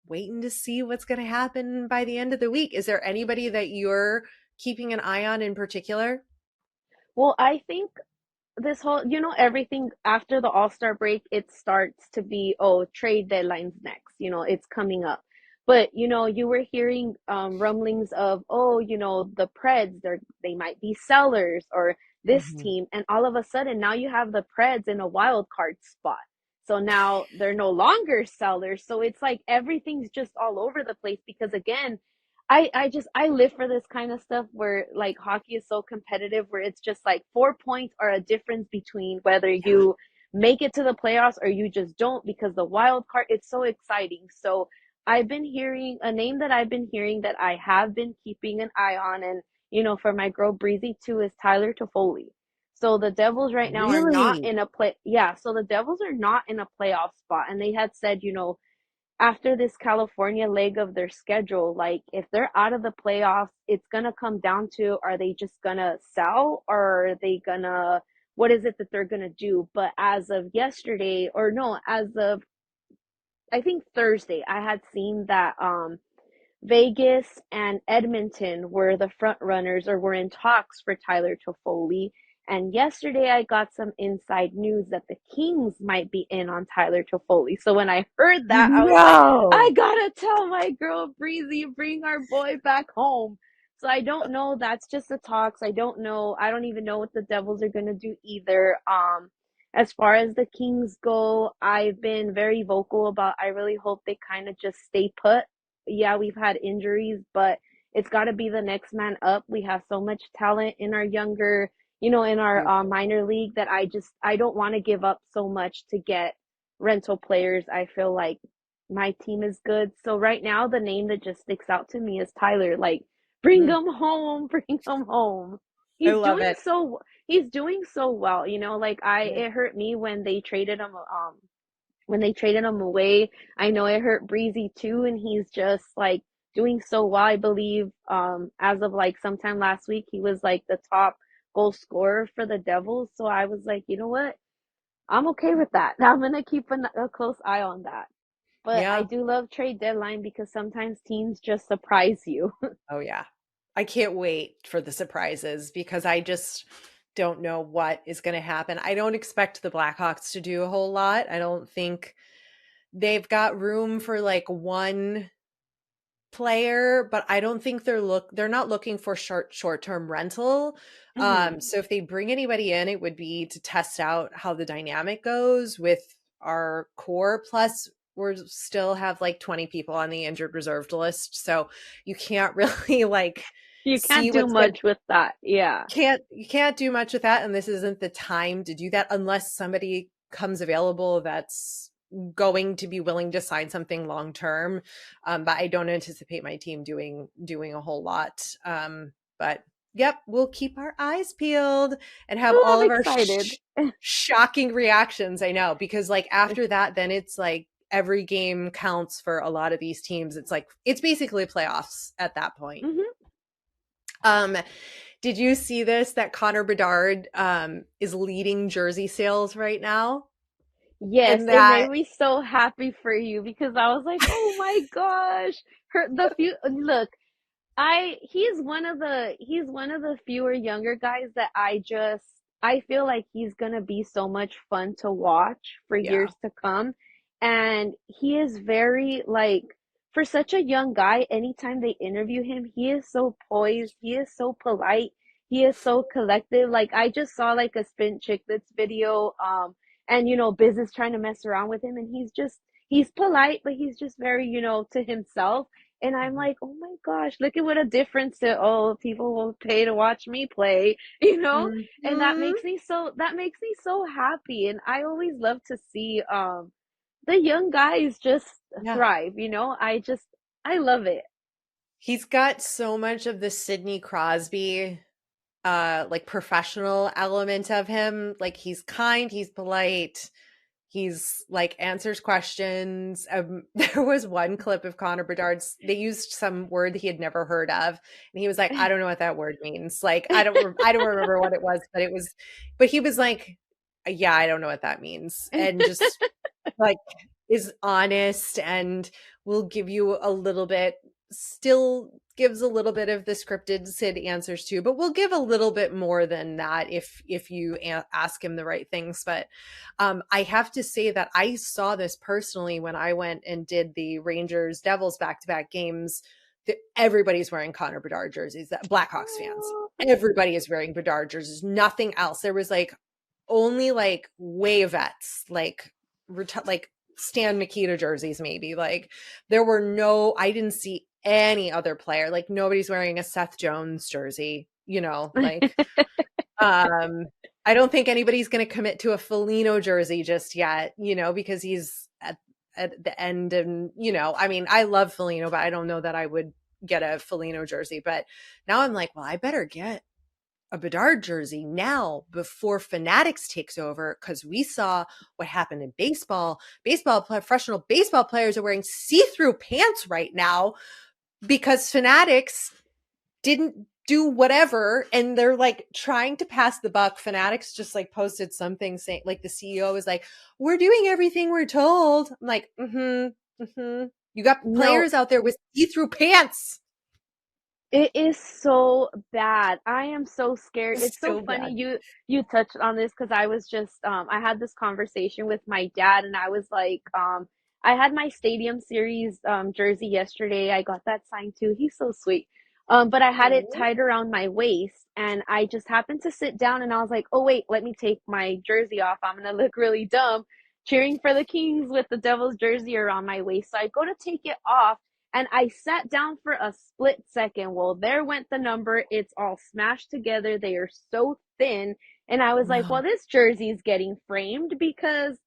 Speaker 1: waiting to see what's going to happen by the end of the week. Is there anybody that you're keeping an eye on in particular?
Speaker 3: Well, I think this whole, everything after the All-Star break, it starts to be, oh, trade deadline's next, it's coming up. But, you were hearing rumblings of, oh, the Preds, they might be sellers or this team. And all of a sudden, now you have the Preds in a wild card spot. So now they're no longer sellers. So it's like everything's just all over the place because, again, I live for this kind of stuff where like hockey is so competitive where it's just like 4 points are a difference between whether you make it to the playoffs or you just don't because the wild card, it's so exciting. So I've been hearing a name that I've been hearing that I have been keeping an eye on, and for my girl Breezy too, is Tyler Toffoli. So the Devils right now are not in a play. Yeah, so the Devils are not in a playoff spot, and they had said, after this California leg of their schedule, like if they're out of the playoffs, it's gonna come down to, are they just gonna sell or are they gonna, what is it that they're gonna do? But as of yesterday, or no, as of I think Thursday, I had seen that Vegas and Edmonton were the front runners or were in talks for Tyler Toffoli. And yesterday I got some inside news that the Kings might be in on Tyler Toffoli. So when I heard that, I was like, I gotta tell my girl Breezy, bring our boy back home. So I don't know. That's just the talks. I don't know. I don't even know what the Devils are gonna do either. As far as the Kings go, I've been very vocal about I really hope they kind of just stay put. Yeah, we've had injuries, but it's got to be the next man up. We have so much talent in our younger, in our minor league that I don't want to give up so much to get rental players. I feel like my team is good. So right now, the name that just sticks out to me is Tyler. Like, bring him home, bring him home.
Speaker 1: I love it.
Speaker 3: He's doing so well. Like it hurt me when they traded him away. I know it hurt Breezy too, and he's just like doing so well. I believe as of like sometime last week, he was like the top goal scorer for the Devils. So I was like, you know what? I'm okay with that. I'm gonna keep a close eye on that. But I do love trade deadline because sometimes teams just surprise you.
Speaker 1: Oh yeah. I can't wait for the surprises because I just don't know what is going to happen. I don't expect the Blackhawks to do a whole lot. I don't think they've got room for like one player, but I don't think they're not looking for short-term rental. So if they bring anybody in, it would be to test out how the dynamic goes with our core. Plus, we still have like 20 people on the injured reserved list, so you can't really like
Speaker 3: You
Speaker 1: see
Speaker 3: can't do
Speaker 1: what's going.
Speaker 3: much with that. Yeah.
Speaker 1: You can't do much with that, and this isn't the time to do that unless somebody comes available that's going to be willing to sign something long term. But I don't anticipate my team doing a whole lot. But yep, we'll keep our eyes peeled and have
Speaker 3: Oh,
Speaker 1: all
Speaker 3: I'm
Speaker 1: of our
Speaker 3: excited.
Speaker 1: shocking reactions. I know, because like after that, then it's like every game counts for a lot of these teams. It's like it's basically playoffs at that point. Did you see this, that Connor Bedard is leading jersey sales right now?
Speaker 3: Yes,
Speaker 1: And
Speaker 3: it
Speaker 1: that
Speaker 3: made me so happy for you because I was like, oh my gosh. Look, he's one of the fewer younger guys that I feel like he's gonna be so much fun to watch for
Speaker 1: yeah.
Speaker 3: years to come. And he is very like, for such a young guy, anytime they interview him, he is so poised, he is so polite, he is so collective. Like I just saw like a Spin Chicklets video, and business trying to mess around with him, and he's polite, but he's just very, to himself. And I'm
Speaker 1: Mhm.
Speaker 3: like, oh my gosh, look at what a difference people will pay to watch me play, you know? And
Speaker 1: Mhm.
Speaker 3: that makes me so happy. And I always love to see the young guys just
Speaker 1: Yeah.
Speaker 3: thrive, I love it.
Speaker 1: He's got so much of the Sidney Crosby like professional element of him. Like he's kind, he's polite, he's like answers questions. There was one clip of Connor Bedard's. They used some word he had never heard of, and he was like, "I don't know what that word means." Like I don't remember what it was, but he was like, "Yeah, I don't know what that means," and just like is honest and will give you a little bit, still gives a little bit of the scripted Sid answers too, but we'll give a little bit more than that if you ask him the right things. But I have to say that I saw this personally when I went and did the Rangers Devils back-to-back games. Everybody's wearing Connor Bedard jerseys. Blackhawks fans, everybody is wearing Bedard jerseys, nothing else. There was like only like wavettes, like Stan Mikita jerseys, maybe. Like there were I didn't see any other player. Like nobody's wearing a Seth Jones jersey, like I don't think anybody's going to commit to a Foligno jersey just yet, because he's at the end. And, I mean, I love Foligno, but I don't know that I would get a Foligno jersey. But now I'm like, well, I better get a Bedard jersey now before Fanatics takes over, because we saw what happened in baseball. Professional baseball players are wearing see-through pants right now because Fanatics didn't do whatever, and they're like trying to pass the buck. Fanatics just like posted something saying, like, the CEO was like, "We're doing everything we're told." I'm like, you got
Speaker 3: No,
Speaker 1: players out there with see-through pants.
Speaker 3: it is so bad. I am so scared.
Speaker 1: It's
Speaker 3: It's so
Speaker 1: so
Speaker 3: funny
Speaker 1: bad.
Speaker 3: you touched on this because I was just I had this conversation with my dad and I was like I had my Stadium Series jersey yesterday. I got that signed too. He's so sweet. But I had it
Speaker 1: Oh,
Speaker 3: tied around my waist and I just happened to sit down and I was like, "Oh wait, let me take my jersey off. I'm going to look really dumb cheering for the Kings with the Devils jersey around my waist." So I go to take it off and I sat down for a split second. Well, there went the number. It's all smashed together. They are so thin. And I was like,
Speaker 1: no.
Speaker 3: well, this jersey is getting framed because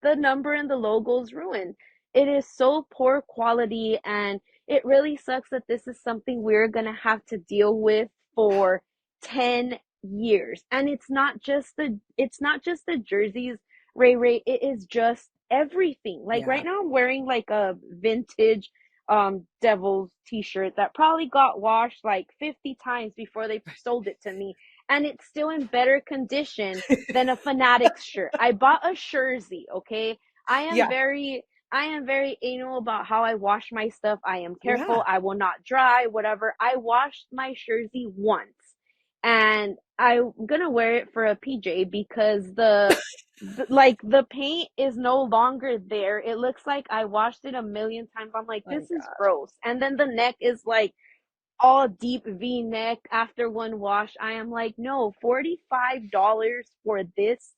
Speaker 3: the number and the logo's ruined. It is so poor quality, and it really sucks that this is something we're going to have to deal with for 10 years. And it's not just the jerseys, Ray, it is just everything. Like
Speaker 1: Yeah.
Speaker 3: right now I'm wearing like a vintage Devils t-shirt that probably got washed like 50 times before they sold it to me, and it's still in better condition than a Fanatics shirt. I bought a jersey, okay? I am
Speaker 1: Yeah.
Speaker 3: very I am very anal about how I wash my stuff. I am careful.
Speaker 1: Yeah.
Speaker 3: I will not dry, whatever. I washed my jersey once and I'm gonna wear it for a PJ because the paint is no longer there. It looks like I washed it a million times. I'm like,
Speaker 1: My
Speaker 3: this is
Speaker 1: God.
Speaker 3: gross. And then the neck is like all deep V neck after one wash. I am like, no, $45 for this.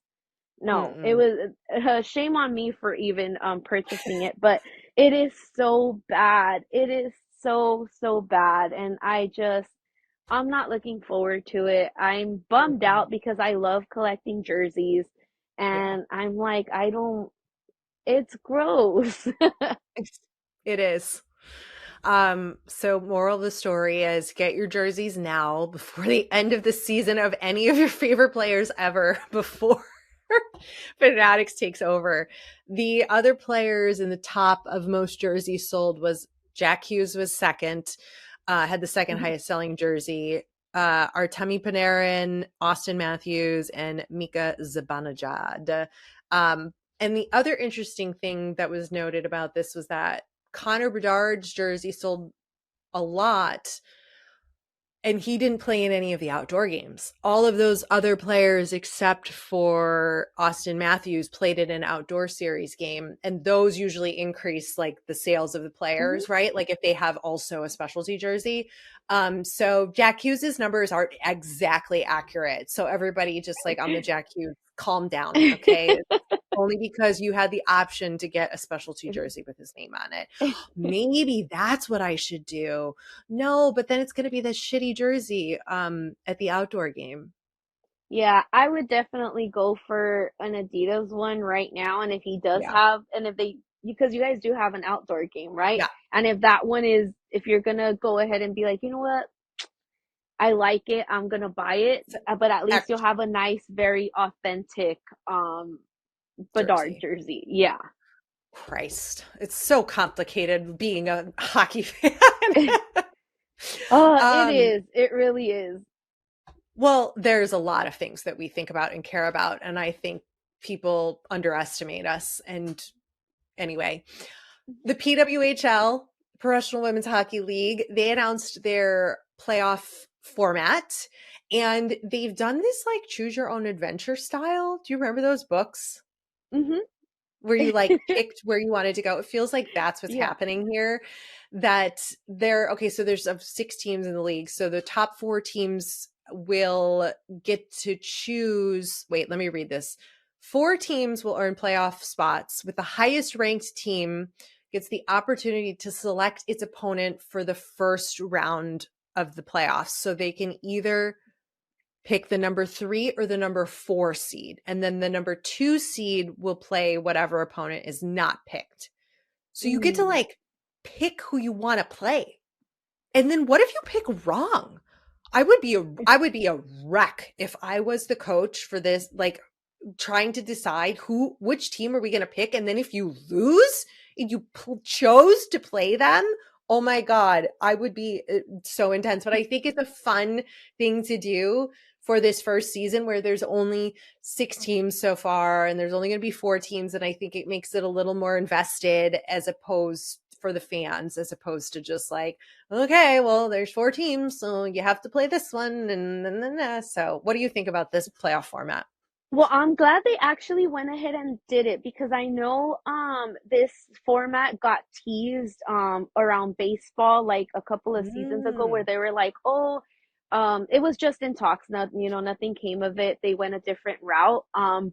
Speaker 3: No, it
Speaker 1: Mm-mm.
Speaker 3: was shame on me for even purchasing it, but it is so bad. It is so bad, and I'm not looking forward to it. I'm bummed
Speaker 1: Mm-mm.
Speaker 3: out because I love collecting jerseys,
Speaker 1: Yeah.
Speaker 3: and I'm like, I don't. It's gross.
Speaker 1: It is. So moral of the story is get your jerseys now before the end of the season of any of your favorite players ever before Fanatics takes over. The other players in the top of most jerseys sold was Jack Hughes was second, had the second highest selling jersey. Artemi Panarin, Austin Matthews, and Mika Zibanejad. And the other interesting thing that was noted about this was that Connor Bedard's jersey sold a lot, and he didn't play in any of the outdoor games. All of those other players, except for Austin Matthews, played in an outdoor series game, and those usually increase like the sales of the players, right? Like if they have also a specialty jersey. So Jack Hughes's numbers aren't exactly accurate. So everybody just like on the Jack Hughes, calm down, okay? Only because you had the option to get a specialty jersey with his name on it. Maybe that's what I should do. No, but then it's going to be this shitty jersey at the outdoor game.
Speaker 3: Yeah, I would definitely go for an Adidas one right now. And if he does
Speaker 1: Yeah.
Speaker 3: have, and if they, because you guys do have an outdoor game, right?
Speaker 1: Yeah.
Speaker 3: And if that one is, if you're gonna go ahead and be like, you know what, I like it, I'm gonna buy it,
Speaker 1: So,
Speaker 3: but at least you'll
Speaker 1: extra
Speaker 3: have a nice, very authentic, Bedard
Speaker 1: jersey.
Speaker 3: jersey. Yeah.
Speaker 1: Christ. It's so complicated being a hockey fan.
Speaker 3: Oh, it
Speaker 1: um,
Speaker 3: is. It really is.
Speaker 1: well, there's a lot of things that we think about and care about, and I think people underestimate us. And anyway, the PWHL, Professional Women's Hockey League, they announced their playoff format, and they've done this like choose your own adventure style. Do you remember those books
Speaker 3: Mm-hmm.
Speaker 1: where you like picked where you wanted to go? It feels like that's what's
Speaker 3: Yeah.
Speaker 1: happening here. That they're okay, so there's 6 teams in the league. So the top 4 teams will get to choose. Wait, let me read this. 4 teams will earn playoff spots, with the highest ranked team gets the opportunity to select its opponent for the first round of the playoffs. So they can either pick the number 3 or the number 4 seed. And then the number 2 seed will play whatever opponent is not picked. So you get to
Speaker 3: Mm.
Speaker 1: like pick who you want to play. And then what if you pick wrong? I would be a wreck if I was the coach for this, like trying to decide which team are we going to pick. And then if you lose and you chose to play them, oh my God, I would be so intense. But I think it's a fun thing to do for this first season where there's only 6 teams so far and there's only going to be 4 teams. And I think it makes it a little more invested as opposed for the fans, as opposed to just like, okay, well, there's 4 teams, so you have to play this one. And so what do you think about this playoff format?
Speaker 3: Well, I'm glad they actually went ahead and did it because I know this format got teased around baseball like a couple of seasons ago where
Speaker 1: Mm,
Speaker 3: they were like, "Oh, it was just in talks, not, nothing came of it. They went a different route."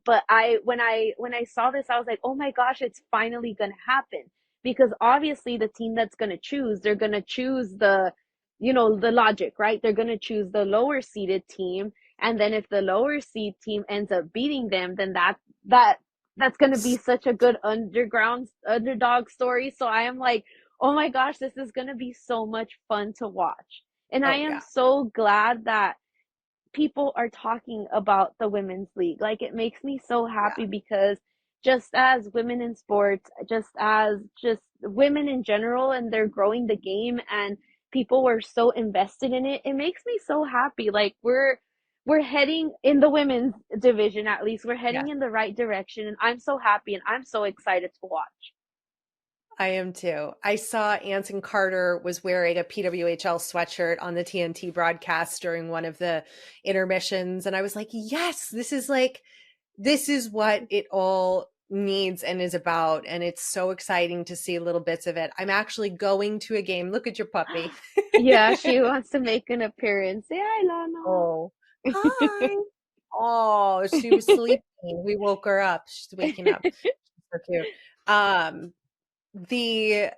Speaker 3: But when I saw this, I was like, "Oh my gosh, it's finally going to happen." Because obviously the team that's going to choose, they're going to choose the logic, right? They're going to choose the lower seeded team, and then if the lower seed team ends up beating them, then that's going to be such a good underdog story. So I am like, oh my gosh, this is going to be so much fun to watch. And I
Speaker 1: oh
Speaker 3: am
Speaker 1: yeah,
Speaker 3: so glad that people are talking about the women's league. Like it makes me so
Speaker 1: yeah,
Speaker 3: happy because just as women in sports, just women in general, and they're growing the game and people were so invested in it. It makes me so happy. Like we're heading in the women's division, at least we're
Speaker 1: yeah.
Speaker 3: heading in the right direction, and I'm so happy and I'm so excited to watch.
Speaker 1: I am too. I saw Anson Carter was wearing a PWHL sweatshirt on the TNT broadcast during one of the intermissions. And I was like, yes, this is what it all needs and is about. And it's so exciting to see little bits of it. I'm actually going to a game. Look at your puppy.
Speaker 3: Yeah, she wants to make an appearance. Say hi, Lana.
Speaker 1: Oh, hi. Oh, she was sleeping. We woke her up. She's waking up. So cute. Um, the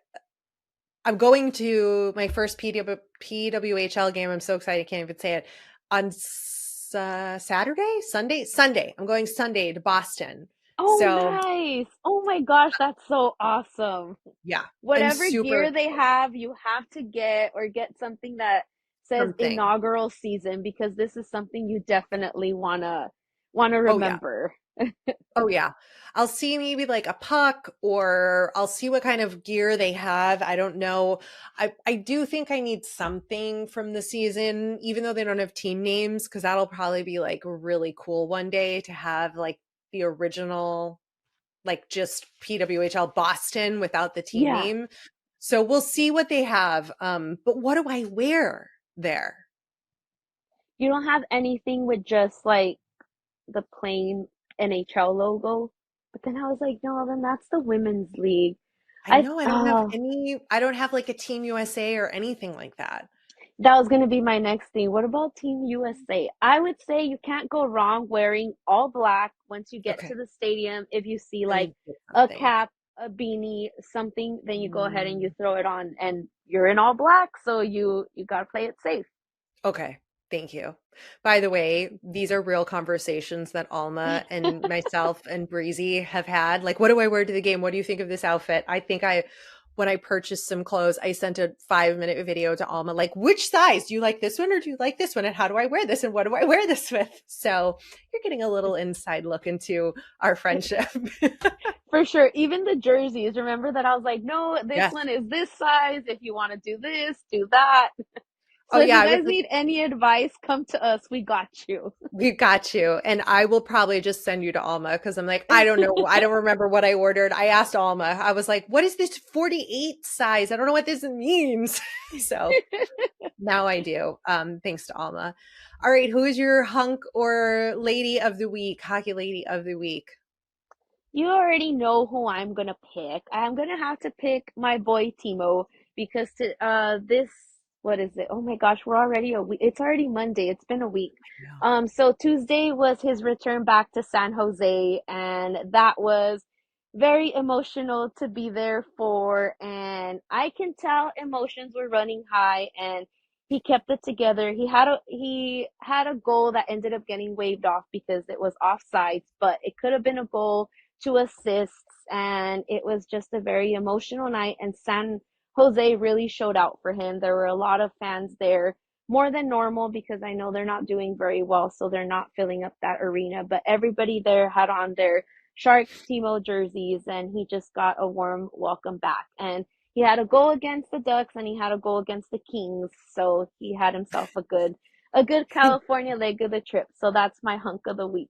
Speaker 1: I'm going to my first PWHL game. I'm so excited. I can't even say it. On Saturday, Sunday. I'm going Sunday to Boston.
Speaker 3: Oh,
Speaker 1: So
Speaker 3: nice. Oh my gosh, that's so awesome.
Speaker 1: yeah, I'm
Speaker 3: Whatever
Speaker 1: super
Speaker 3: gear they have, you have to get or get something that says
Speaker 1: something.
Speaker 3: inaugural season because this is something you definitely wanna
Speaker 1: Oh yeah.
Speaker 3: remember.
Speaker 1: Oh yeah. I'll see maybe like a puck or I'll see what kind of gear they have. I don't know. I do think I need something from the season, even though they don't have team names, because that'll probably be like really cool one day to have like the original, like just PWHL Boston without the team
Speaker 3: Yeah.
Speaker 1: name. So we'll see what they have. But what do I wear there?
Speaker 3: You don't have anything with just like the plain NHL logo. But then I was like, no, then that's the women's league.
Speaker 1: I know I don't have like a Team USA or anything like that.
Speaker 3: That was going to be my next thing. What about Team USA? I would say you can't go wrong wearing all black once you get to
Speaker 1: Okay.
Speaker 3: the stadium. If you see
Speaker 1: I
Speaker 3: like
Speaker 1: need to get
Speaker 3: a
Speaker 1: something.
Speaker 3: cap, a beanie, something, then you go ahead and you
Speaker 1: Mm.
Speaker 3: throw it on and you're in all black, so you got to play it safe.
Speaker 1: Okay. Thank you. By the way, these are real conversations that Alma and myself and Breezy have had. Like, what do I wear to the game? What do you think of this outfit? When I purchased some clothes, I sent a 5-minute video to Alma, like, which size? Do you like this one or do you like this one? And how do I wear this? And what do I wear this with? So you're getting a little inside look into our friendship.
Speaker 3: For sure. Even the jerseys. Remember that I was like, no, this
Speaker 1: Yes.
Speaker 3: one is this size. If you want to do this, do that.
Speaker 1: Oh
Speaker 3: So if
Speaker 1: yeah,
Speaker 3: you
Speaker 1: I was
Speaker 3: guys
Speaker 1: like,
Speaker 3: need any advice, come to us. We got you.
Speaker 1: we got you. And I will probably just send you to Alma because I'm like, I don't know. I don't remember what I ordered. I asked Alma. I was like, what is this 48 size? I don't know what this means. So now I do. Thanks to Alma. All right. Who is your hunk or lady of the week? Hockey lady of the week.
Speaker 3: You already know who I'm gonna pick. I'm gonna have to pick my boy Timo because this what is it? Oh my gosh, we're already a week. It's already Monday. It's been a week.
Speaker 1: Yeah.
Speaker 3: So Tuesday was his return back to San Jose, and that was very emotional to be there for. And I can tell emotions were running high, and he kept it together. He had a goal that ended up getting waved off because it was offsides, but it could have been a goal to assists, and it was just a very emotional night. And San Jose really showed out for him. There were a lot of fans there, more than normal because I know they're not doing very well, so they're not filling up that arena. But everybody there had on their Sharks Timo jerseys, and he just got a warm welcome back. And he had a goal against the Ducks, and he had a goal against the Kings, so he had himself a good California leg of the trip. So that's my hunk of the week.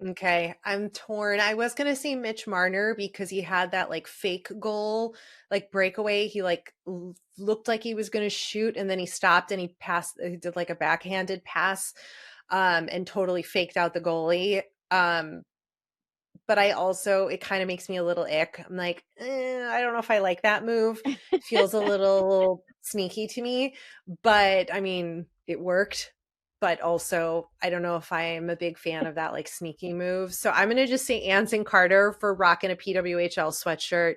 Speaker 1: Okay, I'm torn. I was gonna say Mitch Marner because he had that like fake goal, like breakaway. He like looked like he was gonna shoot, and then he stopped and he passed. He did like a backhanded pass, and totally faked out the goalie. But I also it kind of makes me a little ick. I'm like, I don't know if I like that move. Feels a little sneaky to me, but I mean, it worked. But also, I don't know if I am a big fan of that like sneaky move. So I'm gonna just say Anson Carter for rocking a PWHL sweatshirt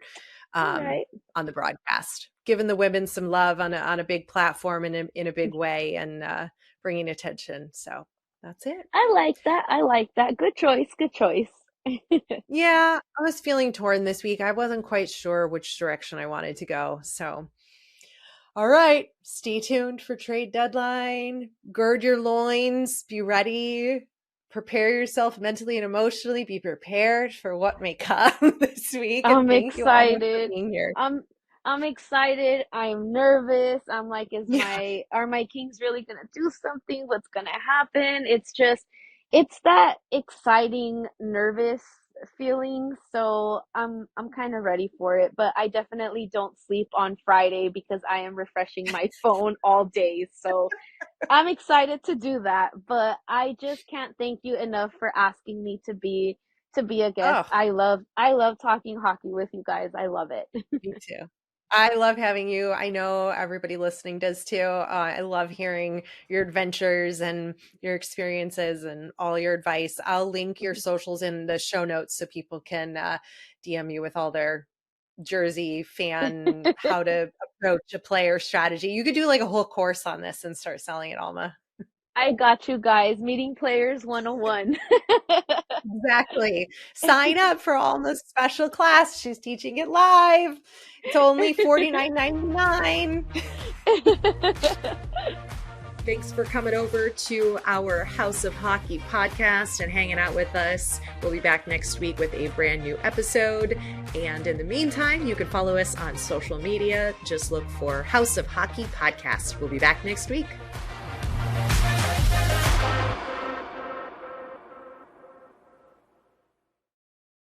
Speaker 3: All
Speaker 1: um,
Speaker 3: right.
Speaker 1: on the broadcast, giving the women some love on a big platform and in a big way, and bringing attention. So that's it.
Speaker 3: I like that. I like that. Good choice. Good choice.
Speaker 1: Yeah, I was feeling torn this week. I wasn't quite sure which direction I wanted to go. So, all right, stay tuned for trade deadline. Gird your loins, be ready, prepare yourself mentally and emotionally, be prepared for what may come this week. And
Speaker 3: I'm
Speaker 1: thank you, Alma, for
Speaker 3: excited.
Speaker 1: being here.
Speaker 3: I'm I'm excited. I'm nervous. I'm like, is
Speaker 1: Yeah.
Speaker 3: my are my Kings really gonna do something? What's gonna happen? It's that exciting, nervous feelings, so I'm kind of ready for it. But I definitely don't sleep on Friday because I am refreshing my phone all day. So I'm excited to do that. But I just can't thank you enough for asking me to be a guest.
Speaker 1: Oh,
Speaker 3: I love talking hockey with you guys. I love it.
Speaker 1: me too. I love having you. I know everybody listening does too. I love hearing your adventures and your experiences and all your advice. I'll link your socials in the show notes so people can DM you with all their Jersey fan, how to approach a player strategy. You could do like a whole course on this and start selling it, Alma.
Speaker 3: I got you guys. Meeting players 101.
Speaker 1: Exactly. Sign up for Alma's special class. She's teaching it live. It's only $49.99. Thanks for coming over to our House of Hockey podcast and hanging out with us. We'll be back next week with a brand new episode. And in the meantime, you can follow us on social media. Just look for House of Hockey podcast. We'll be back next week.